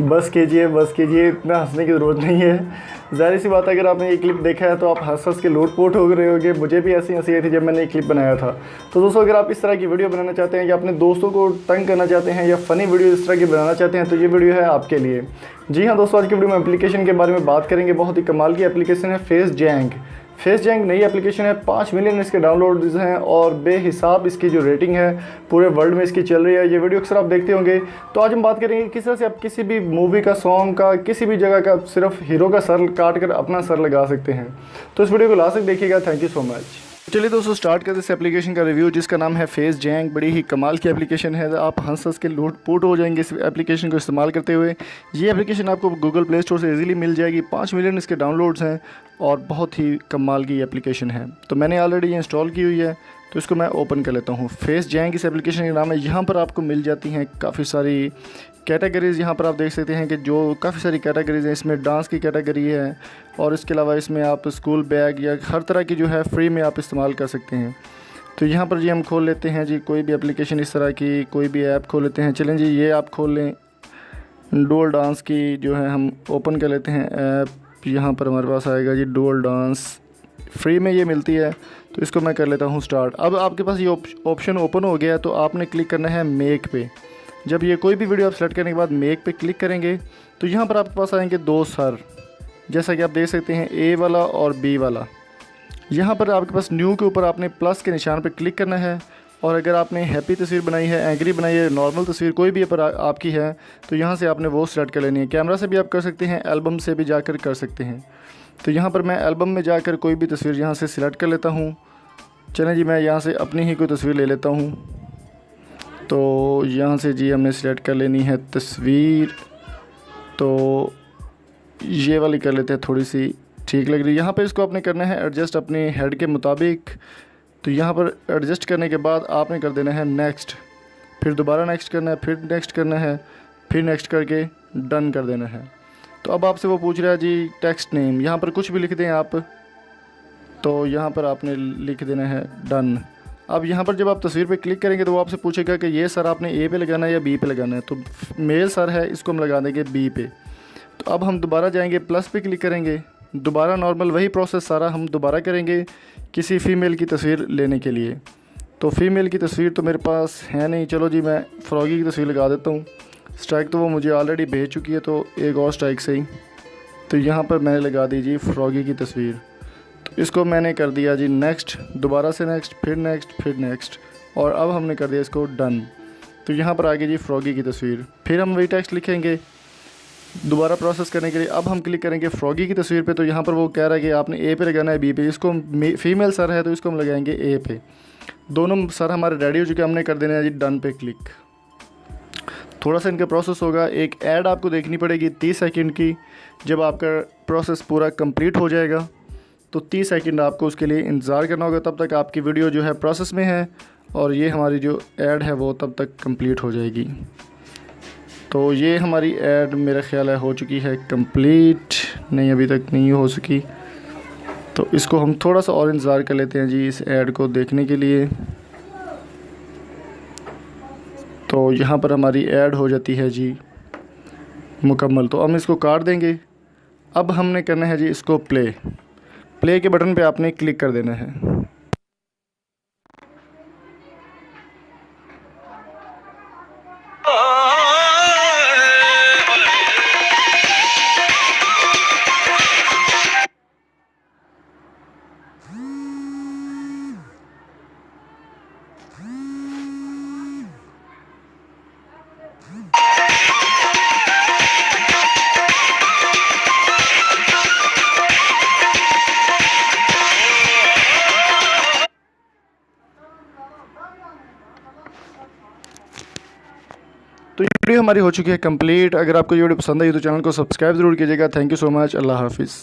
बस कीजिए, इतना हंसने की ज़रूरत नहीं है। ज़ाहिर सी बात है, अगर आपने ये क्लिप देखा है तो आप हंस हंस के लोट-पोट हो रहे होंगे। मुझे भी ऐसी हंसी आई थी जब मैंने ये क्लिप बनाया था। तो दोस्तों, अगर आप इस तरह की वीडियो बनाना चाहते हैं या अपने दोस्तों को तंग करना चाहते हैं या फ़नी वीडियो इस तरह की बनाना चाहते हैं तो ये वीडियो है आपके लिए। जी हाँ दोस्तों, आज की वीडियो में एप्लीकेशन के बारे में बात करेंगे। बहुत ही कमाल की एप्लीकेशन है फेस जैंग नई एप्लीकेशन है। 5 मिलियन इसके डाउनलोड्स हैं और बेहिसाब इसकी जो रेटिंग है पूरे वर्ल्ड में इसकी चल रही है। ये वीडियो अक्सर आप देखते होंगे। तो आज हम बात करेंगे किस तरह से आप किसी भी मूवी का, सॉन्ग का, किसी भी जगह का सिर्फ हीरो का सर काट कर अपना सर लगा सकते हैं। तो इस वीडियो को लास्ट तक देखिएगा। Thank you so much. चलिए दोस्तों, स्टार्ट करते हैं इस एप्लीकेशन का रिव्यू, जिसका नाम है फेस जैंग। बड़ी ही कमाल की एप्लीकेशन है। आप हंस हंस के लूट-पोट हो जाएंगे इस एप्लीकेशन को इस्तेमाल करते हुए। ये एप्लीकेशन आपको गूगल प्ले स्टोर से इजीली मिल जाएगी। 5 मिलियन इसके डाउनलोड्स हैं और बहुत ही कमाल की एप्लीकेशन है। तो मैंने ऑलरेडी ये इंस्टॉल की हुई है, तो इसको मैं ओपन कर लेता हूँ। फेस जैंग इस एप्लीकेशन का नाम है। यहाँ पर आपको मिल जाती हैं काफ़ी सारी कैटेगरीज़। यहाँ पर आप देख सकते हैं कि जो काफ़ी सारी कैटेगरीज़ हैं। इसमें डांस की कैटेगरी है और इसके अलावा इसमें आप स्कूल बैग या हर तरह की जो है फ्री में आप इस्तेमाल कर सकते हैं। तो यहाँ पर जी हम खोल लेते हैं जी कोई भी एप्लीकेशन, इस तरह की कोई भी ऐप खोल लेते हैं। चलें जी, ये आप खोल लें। डुअल डांस की जो है हम ओपन कर लेते हैं ऐप। यहाँ पर हमारे पास आएगा जी डुअल डांस, फ्री में ये मिलती है। तो इसको मैं कर लेता हूँ स्टार्ट। अब आपके पास ये ऑप्शन ओपन हो गया है, तो आपने क्लिक करना है मेक पे। जब ये कोई भी वीडियो आप सेलेक्ट करने के बाद मेक पे क्लिक करेंगे तो यहाँ पर आपके पास आएंगे 2 सर, जैसा कि आप देख सकते हैं, ए वाला और बी वाला। यहाँ पर आपके पास न्यू के ऊपर आपने प्लस के निशान पर क्लिक करना है। और अगर आपने हैप्पी तस्वीर बनाई है, एंग्री बनाई है, नॉर्मल तस्वीर कोई भी पर आपकी है तो यहाँ से आपने वो सेलेक्ट कर लेनी है। कैमरा से भी आप कर सकते हैं, एल्बम से भी जाकर कर सकते हैं। तो यहाँ पर मैं एल्बम में जाकर कोई भी तस्वीर यहाँ से सिलेक्ट कर लेता हूँ। चलें जी, मैं यहाँ से अपनी ही कोई तस्वीर ले लेता हूँ। तो यहाँ से जी हमने सिलेक्ट कर लेनी है तस्वीर। तो ये वाली कर लेते हैं, थोड़ी सी ठीक लग रही है। यहाँ पे इसको आपने करना है एडजस्ट अपने हेड के मुताबिक। तो यहाँ पर एडजस्ट करने के बाद आपने कर देना है नेक्स्ट, फिर दोबारा नेक्स्ट करना है, फिर नेक्स्ट करना है, फिर नेक्स्ट करके डन कर देना है। तो अब आपसे वो पूछ रहा है जी टेक्स्ट नेम, यहाँ पर कुछ भी लिख दें आप। तो यहाँ पर आपने लिख देना है डन। अब यहाँ पर जब आप तस्वीर पे क्लिक करेंगे तो वो आपसे पूछेगा कि ये सर आपने ए पे लगाना है या बी पे लगाना है। तो मेल सर है, इसको हम लगा देंगे बी पे। तो अब हम दोबारा जाएंगे, प्लस पे क्लिक करेंगे, दोबारा नॉर्मल वही प्रोसेस सारा हम दोबारा करेंगे किसी फ़ीमेल की तस्वीर लेने के लिए। तो फ़ीमेल की तस्वीर तो मेरे पास है नहीं। चलो जी, मैं फ्रॉगी की तस्वीर लगा देता हूँ। स्ट्राइक तो वो मुझे ऑलरेडी भेज चुकी है, तो एक और स्ट्राइक से ही। तो यहाँ पर मैंने लगा दीजिए फ्रॉगी की तस्वीर। तो इसको मैंने कर दिया जी नेक्स्ट, दोबारा से नेक्स्ट, फिर नेक्स्ट, फिर नेक्स्ट, और अब हमने कर दिया इसको डन। तो यहाँ पर आ गई जी फ्रॉगी की तस्वीर। फिर हम वही टेक्स्ट लिखेंगे दोबारा प्रोसेस करने के लिए। अब हम क्लिक करेंगे फ्रॉगी की तस्वीर पे। तो यहाँ पर वो कह रहा है कि आपने ए पे लगाना है बी पे। इसको फीमेल सर है तो इसको हम लगाएंगे ए पे। दोनों सर हमारे रेडी हो चुके, हमने कर देना है जी डन पे क्लिक। थोड़ा सा इनका प्रोसेस होगा। एक ऐड आपको देखनी पड़ेगी 30 सेकंड की। जब आपका प्रोसेस पूरा कंप्लीट हो जाएगा तो 30 सेकंड आपको उसके लिए इंतज़ार करना होगा। तब तक आपकी वीडियो जो है प्रोसेस में है और ये हमारी जो ऐड है वो तब तक कंप्लीट हो जाएगी। तो ये हमारी ऐड मेरा ख़्याल है हो चुकी है कंप्लीट, नहीं अभी तक नहीं हो सकी। तो इसको हम थोड़ा सा और इंतज़ार कर लेते हैं जी इस ऐड को देखने के लिए। तो यहाँ पर हमारी ऐड हो जाती है जी मुकम्मल। तो हम इसको काट देंगे। अब हमने करना है जी इसको प्ले के बटन पे आपने क्लिक कर देना है। तो ये वीडियो हमारी हो चुकी है कंप्लीट। अगर आपको ये वीडियो पसंद आई तो चैनल को सब्सक्राइब ज़रूर कीजिएगा। Thank you so much. अल्लाह हाफिज़।